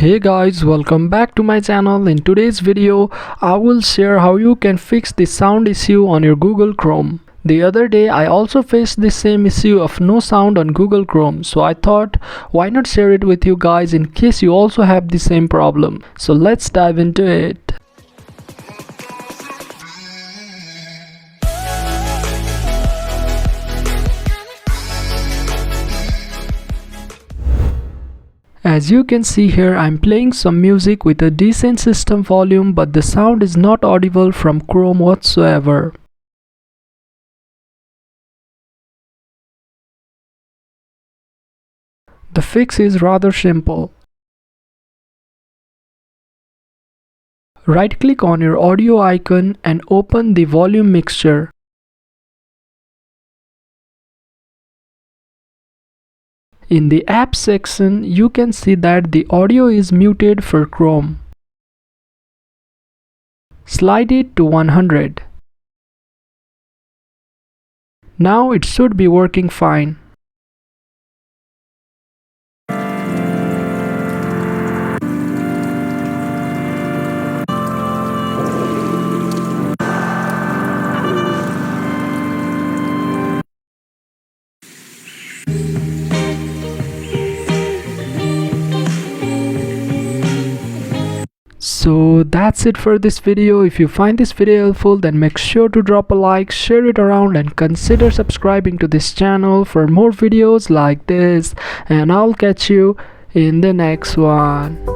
Hey guys, welcome back to my channel. In today's video I will share how you can fix the sound issue on your Google Chrome. The other day I also faced the same issue of no sound on Google Chrome, so I thought why not share it with you guys in case you also have the same problem. So let's dive into it. As you can see here, I'm playing some music with a decent system volume, but the sound is not audible from Chrome whatsoever. The fix is rather simple. Right-click on your audio icon and open the volume mixture. In the Apps section, you can see that the audio is muted for Chrome. Slide it to 100. Now it should be working fine. So that's it for this video. If you find this video helpful, then make sure to drop a like, share it around, and consider subscribing to this channel for more videos like this. And I'll catch you in the next one.